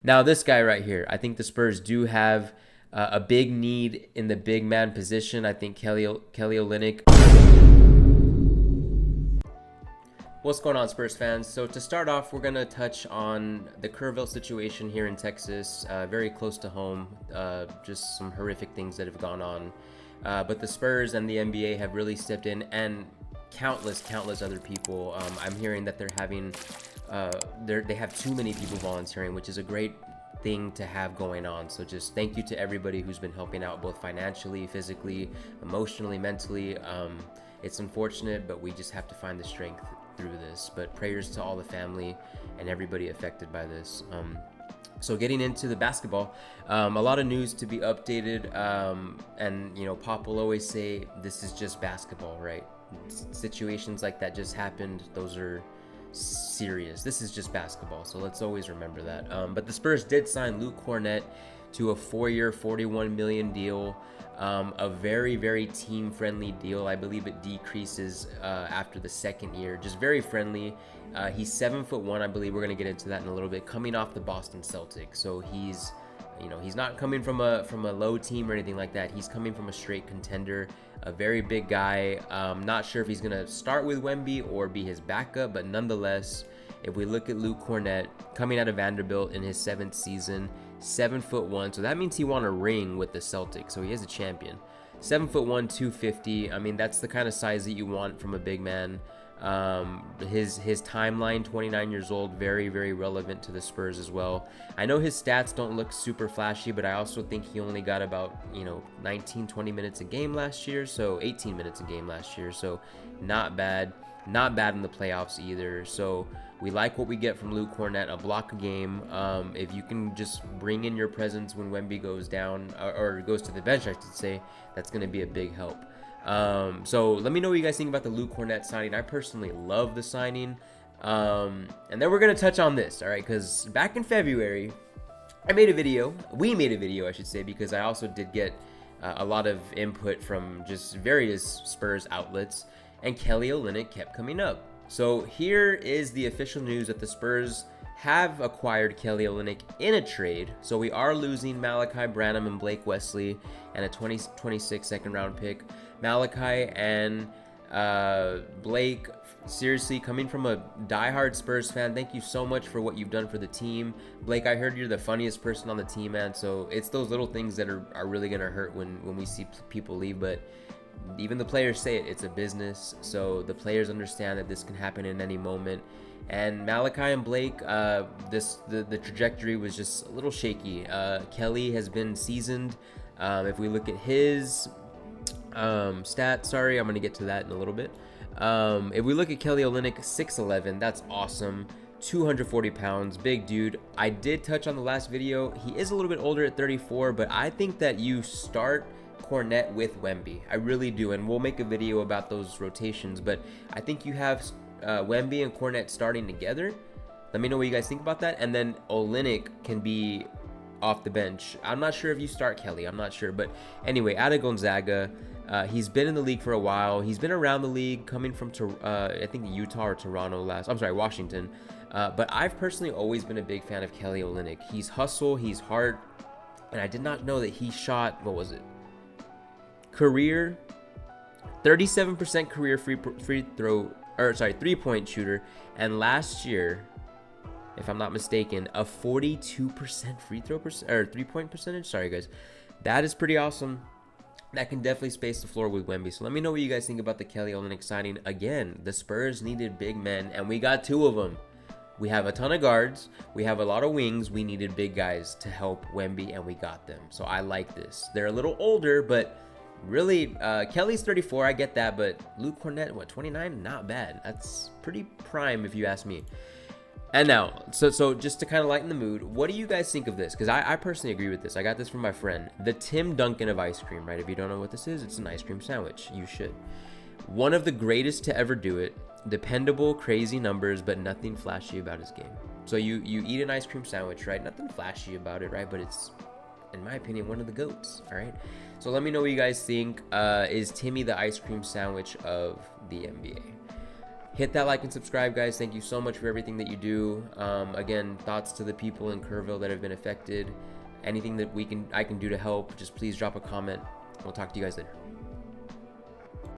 Now, this guy right here, I think the Spurs do have a big need in the big man position. I think Kelly Olynyk. What's going on, Spurs fans? So to start off, we're gonna touch on the Kerrville situation here in Texas, very close to home. Just some horrific things that have gone on, but the Spurs and the NBA have really stepped in, and countless other people. I'm hearing that they're having, they have too many people volunteering, which is a great thing to have going on. So just thank you to everybody who's been helping out, both financially, physically, emotionally, mentally. It's unfortunate, but we just have to find the strength through this. But prayers to all the family and everybody affected by this. So getting into the basketball, a lot of news to be updated, and you know, Pop will always say this is just basketball, right? Situations like that just happened. Those are serious. This is just basketball, so let's always remember that. But the Spurs did sign Luke Kornet to a 4-year, $41 million deal. A very team-friendly deal. I believe it decreases after the second year. Just very friendly. He's 7'1". I believe we're gonna get into that in a little bit. Coming off the Boston Celtics, so he's, you know, he's not coming from a low team or anything like that. He's coming from a straight contender. A very big guy. Not sure if he's gonna start with Wemby or be his backup, but nonetheless, if we look at Luke Kornet coming out of Vanderbilt in his 7th season, 7'1", so that means he won a ring with the Celtics, so he is a champion. 7'1", 250. I mean, that's the kind of size that you want from a big man. His timeline, 29 years old, very relevant to the Spurs as well. I know his stats don't look super flashy, but I also think he only got about, you know, 19-20 minutes a game last year, so 18 minutes a game last year, so not bad in the playoffs either. So we like what we get from Luke Kornet, a block a game. If you can just bring in your presence when Wemby goes down, or goes to the bench, I should say, that's going to be a big help. So let me know what you guys think about the Luke Kornet signing. I personally love the signing. And then we're going to touch on this, all right? Because back in February, we made a video, I should say, because I also did get a lot of input from just various Spurs outlets, and Kelly Olynyk kept coming up. So here is the official news that the Spurs have acquired Kelly Olynyk in a trade. So we are losing Malachi Branham and Blake Wesley and a 2026 second round pick. Malachi and Blake, seriously, coming from a diehard Spurs fan, thank you so much for what you've done for the team. Blake, I heard you're the funniest person on the team, man. So it's those little things that are really going to hurt when we see people leave. But even the players say it's a business. So the players understand that this can happen in any moment. And Malachi and Blake, the trajectory was just a little shaky. Kelly has been seasoned. If we look at his stats, sorry, I'm going to get to that in a little bit. If we look at Kelly Olynyk, 6'11", that's awesome. 240 pounds, big dude. I did touch on the last video. He is a little bit older at 34, but I think that you start Kornet with Wemby. I really do, and we'll make a video about those rotations, but I think you have Wemby and Kornet starting together. Let me know what you guys think about that, and then Olynyk can be off the bench. I'm not sure if you start Kelly. I'm not sure, but anyway, out of Gonzaga, he's been in the league for a while. He's been around the league, coming from I think Utah or Toronto Washington. But I've personally always been a big fan of Kelly Olynyk. He's hustle, he's hard, and I did not know that he shot, what was it? Career 37% career three-point shooter, and last year, if I'm not mistaken, a 42% three-point percentage. Sorry guys, that is pretty awesome. That can definitely space the floor with Wemby. So let me know what you guys think about the Kelly Olynyk signing. Again, the Spurs needed big men, and we got 2 of them. We have a ton of guards. We have a lot of wings. We needed big guys to help Wemby, and we got them. So I like this. They're a little older, but really, Kelly's 34. I get that, but Luke Kornet, what, 29? Not bad. That's pretty prime, if you ask me. And now, so just to kind of lighten the mood, what do you guys think of this? Because I personally agree with this. I got this from my friend. The Tim Duncan of ice cream, right? If you don't know what this is, it's an ice cream sandwich. You should. One of the greatest to ever do it. Dependable, crazy numbers, but nothing flashy about his game. So you eat an ice cream sandwich, right? Nothing flashy about it, right? But it's, in my opinion, one of the GOATs, all right? So let me know what you guys think. Is Timmy the ice cream sandwich of the NBA? Hit that like and subscribe, guys. Thank you so much for everything that you do. Again, thoughts to the people in Kerrville that have been affected. Anything that I can do to help, just please drop a comment. We'll talk to you guys later.